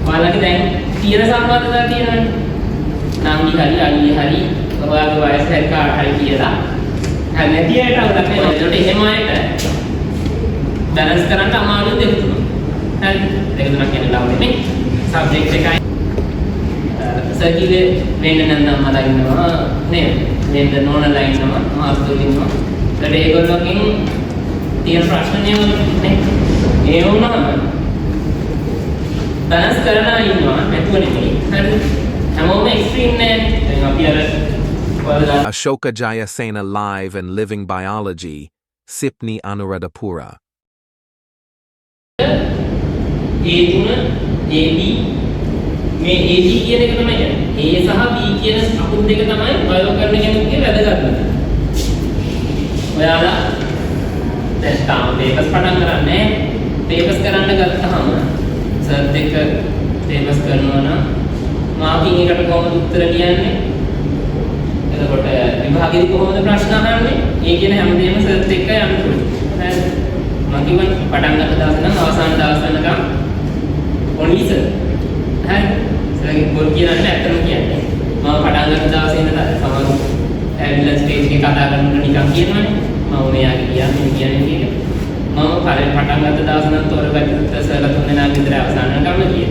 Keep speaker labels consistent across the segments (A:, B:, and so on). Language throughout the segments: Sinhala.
A: ඔයාලගේ දැන් තියෙන සම්බන්ධතා තියෙනවනේ. නංගි හරි අයියේ හරි ඔයාගේ වයස හරි කාට හරි කියලා. හරි නැති අයට අවුලක් නෑ. ඒකට එහෙම අයට බැලන්ස් කරන්න අමාරු දෙයක් තුනක්. හරි. දෙක තුනක් කියන්නේ ලව් නෙමෙයි. සබ්ජෙක්ට් එකයි සර්කිලේ වෙන්න නම් මලා ඉන්නවා නේද? වෙන්න නෝනලා ඉන්නවා මාස්ටර්ලා ඉන්නවා. ඒකට ඒගොල්ලෝකින් තියෙන ප්‍රශ්න නේ. ඒ වුණාම බැලන්ස් කරලා ඉන්නවා නැතුව නෙමෙයි. හරි. හැමෝම එක්ස්ට්‍රීම් නෑ. දැන් අපි අර
B: Ashoka Jayasena Live and Living Biology, Sipni Anuradhapura.
A: A3 AB මේ AB කියන එක තමයි A සහ B කියන අකුරු දෙක තමයි බයෝ කරන කෙනෙකුගේ වැදගත්කම. ඔයාලා දැන් තාම පේපර්ස් පටන් ගන්නෑ. පේපර්ස් කරන්න ගත්තාම සර්ත් එක්ක පේපර්ස් කරනවා නම් මාකින් එකට කොහොමද උත්තර ලියන්නේ? එතකොට විභාගෙදි කොහොමද ප්‍රශ්න අහන්නේ? ඒ කියන හැමදේම සර්ත් එක්ක යන්න පුළුවන්. හරිද? මම කිව්වනේ පටන් ගන්න දවස් නම් අවසාන දවස් වෙනකම් ඔනිස. හරිද? සරි පොල් කියන්නේ ඇත්තම කියන්නේ. මම පටන් ගන්න දවසේ ඉඳලා සමහර ඇවිල්ලා ස්ටේජ් එකේ කතා කරනකොට නිකන් කියනවනේ. මම මෙයාගේ කියන්නේ කියලා. මම පටන් ගත්ත දවස් නම් තොරගත්ත සර්ලා තුන් දෙනා විතර අවසාන ගන්න ගියේ.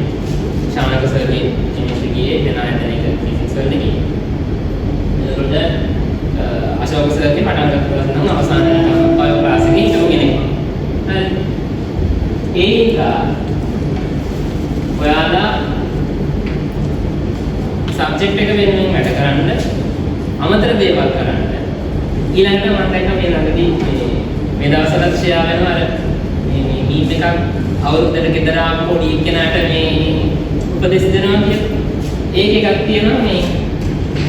A: ශානක සර්ගේ කෙනෙක් ගියේ දෙනායතනික ෆිසික්ස් වලට ගියේ. එතකොට අශෝක සර්ගේ පටන් ගත්ත දවස් නම් අවසාන බයෝ ක්ලාස් එකේ හිටපු කෙනෙක්. හරි. ඒක ඔයාලා සබ්ජෙක්ට් එක වෙනුවෙන් වැඩ කරන්න අමතර දේවල් කරන්න ඊළඟට මම දැක්ක මේ ළඟදී මේ දවස්වල ෂෙයා වෙනවා අර මේ මීම් එකක් අවුරුද්දට ගෙදර ආපු පොඩි එක්කෙනාට මේ උපදෙස් දෙනවා කියලා. ඒක එකක් තියෙනවා මේ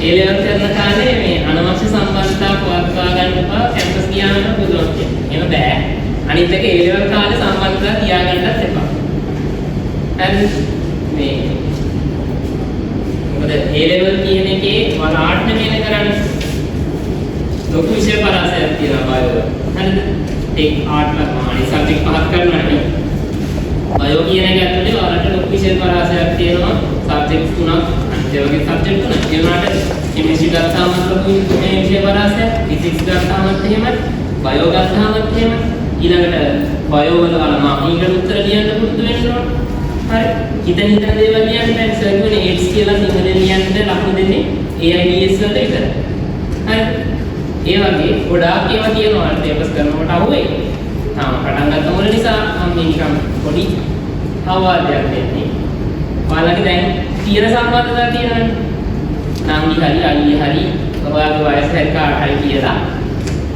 A: ඒ ලෙවල් කරන කාලේ මේ අනවශ්‍ය සම්බන්ධතා පවත්වා ගන්න එපා කැම්පස් ගියාම පුළුවන් කියලා. එහෙම බෑ. අනිත් එක ඒ ලෙවල් කාලේ සම්බන්ධතා තියාගන්නත් එපා. හරි මේ මොකද ඒ ලෙවල් කියන එකේ වලාට් නෙමෙයි කරන්නේ. ලොකු විෂය පරාසයක් තියෙනවා බයෝ. හරිද? ඒක ආර්ට් ලක්මානි සබ්ජෙක්ට් පහක් කරනවා නේ. බයෝ කියන එක ඇතුලේ වලට ලොකු විෂය පරාසයක් තියෙනවා. සබ්ජෙක්ට් තුනක් අනිත් ඒ වගේ සබ්ජෙක්ට් තුනක්. ඒ වුණාට කෙමිස්ට්‍රි ගත්තාම ලොකු මේ විෂය පරාසයක්, ෆිසික්ස් ගත්තාමත් එහෙමයි, බයෝ ගත්තාමත් එහෙමයි. ඊළඟට බයෝ වල මාකින්කට උත්තර ලියන්න පුරුදු වෙන්න ඕන. හරි. හිතන දේවල් ලියන්න දැන් සර් කියන්නේ ඒඩ්ස් කියලා සිංහලෙන් ලියන්න ලකුණු දෙන්නේ AIDS වලට විතරයි. හරි. ඒ වගේ ගොඩාක් ඒවා තියෙනවා පේපර්ස් කරනකොට අහුවේ. තාම පටන් ගන්න මොන නිසා මම මේ නිකන් පොඩි අවවාදයක් දෙන්නේ. ඔයාලගේ දැන් තියෙන සම්බන්ධතා තියෙනවනේ. නංගි හරි අයියේ හරි ඔයාගේ වයස හරි කාට හරි කියලා.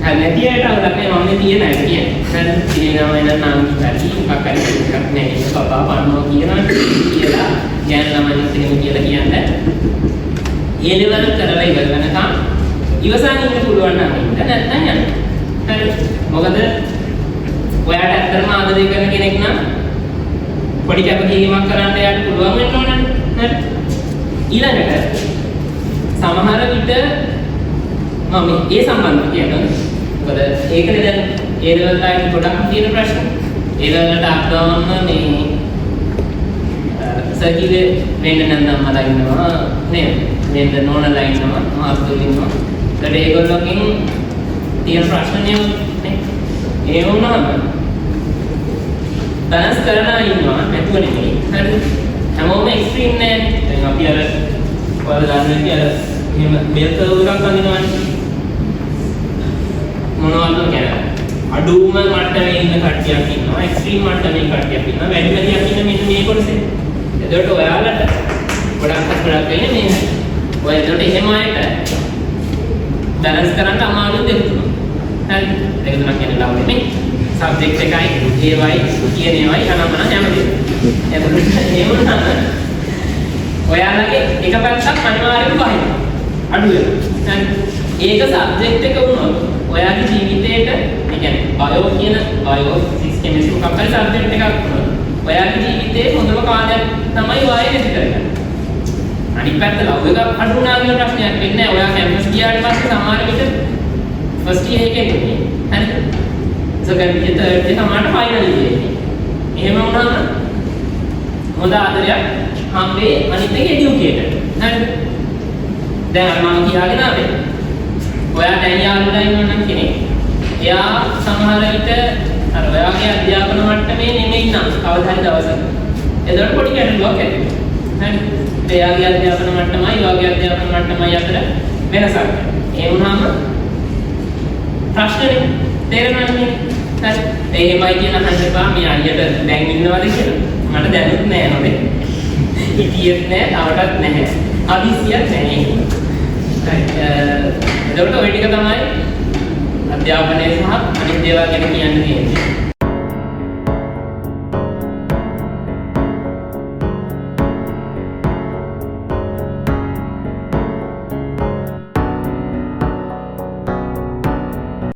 A: හරි නැති අයට අවුලක් නෑ මම මේ තියෙන අය කියන්නේ. හරි තියෙනවා එන නංගි හරි මොකක් හරි එකක් නෑ පපා පන්නෝ කියනවා කියලා ගෑන ළමයි කෙනෙක් කියලා කියන්නේ. ඒ ලෙවල් කරලා ඉවර වෙනකම් ඉවසන් ඉන්න පුළුවන් නම් ඉන්න නැත්නම් යන්න. හරි. මොකද ඔයාට ඇත්තටම ආදරය කරන කෙනෙක් නම් පොඩි කැපකිරීමක් කරන්න යාට පුළුවන් වෙන්න ඕනනේ. හරි. ඊළඟට සමහර විට මම ඒ සම්බන්ධව කියනවා. මොකද ඒකනේ දැන් ඒ ලෙවල් වලට ගොඩක් තියෙන ප්‍රශ්න. ඒ ලෙවල්ට අත්දවන්න මේ සර්කිලේ වෙන්න නම් මලා ඉන්නවා නේද? වෙන්න නෝනලා ඉන්නවා මාස්ටර්ලා ඉන්නවා. ඒකට ඒගොල්ලෝකින් තියෙන ප්‍රශ්න නේ. ඒ වුණාම බැලන්ස් කරලා ඉන්නවා නැතුව නෙමෙයි. හරි. හැමෝම එක්ස්ට්‍රීම් නෑ. දැන් අපි අර ඔයාලා දන්නේ අර එහෙම බෙල් කර්ව් එකක් අඳිනවනේ. මොනවද කියන්නේ? අඩුම මට්ටමේ ඉන්න කට්ටියක් ඉන්නවා. එක්ස්ට්‍රීම් මට්ටමේ කට්ටියක් ඉන්නවා. වැඩි වැඩියක් ඉන්න මෙන්න මේ කොටසේ. එතකොට ඔයාලට ගොඩක් වෙන්නේ මේ. ඔය එතකොට එහෙම අයට බැලන්ස් කරන්න අමාරු දෙයක් තුනක්. හරි. දෙක තුනක් කියන්නේ ලව් නෙමෙයි. සබ්ජෙක්ට් එකයි ඒවයි කියන ඒවයි අනම්මන හැමදේම. එතකොට ඒ වුණාම ඔයාලගේ එක පැත්තක් අනිවාර්යයෙන්ම බහිනවා. අඩු වෙනවා. හරි. ඒක සබ්ජෙක්ට් එක වුණොත් ඔයාගේ ජීවිතේට ඒ කියන්නේ බයෝ කියන බයෝ ෆිසික්ස් කෙමිස්ට්‍රි මොකක් හරි සබ්ජෙක්ට් එකක් වුණොත් ඔයාගේ ජීවිතේ හොඳම කාලයක් තමයි වායේ නැති කරගන්නේ. අනිත් පැත්ත ලව් එක අඩු වුණා කියන ප්‍රශ්නයක් වෙන්නේ නැහැ. ඔයා කැම්පස් ගියාට පස්සේ සමහර විට ෆස්ට් ඉයර් එකේ ඉන්නේ. හරිද? සෙකන්ඩ් ඉයර් තර්ඩ් ඉයර් සමහරට ෆයිනල් ඉයර් එකේ. එහෙම වුණාම හොඳ ආදරයක් හම්බේ. අනිත් එක එඩියුකේටර්. හරිද? දැන් අර මම කියාගෙන ආවේ. ඔයා දැන් යාළුවලා ඉන්නවා නම් කෙනෙක්. එයා සමහර විට අර ඔයාගේ අධ්‍යාපන මට්ටමේ නෙමෙයි නම් කවදා හරි දවසක. එතකොට පොඩි ගැටලුවක් ඇති වෙනවා. හරිද? එයාගේ අධ්‍යාපන මට්ටමයි ඔයාගේ අධ්‍යාපන මට්ටමයි අතර වෙනසක්. ඒ වුණාම ප්‍රශ්නේ තේරෙනවද මේ? හරි. එහෙමයි කියන අහන්න එපා මේ අයියට දැන් ඉන්නවද කියලා. මට දැනුත් නෑ නෝනේ. හිතියෙත් නෑ, තවටත් නැහැ. අදිසියක් නැහැ. එතකොට ওই ටික තමයි අධ්‍යාපනයේ සහ අනිත් දේවල් ගැන කියන්න තියෙන්නේ.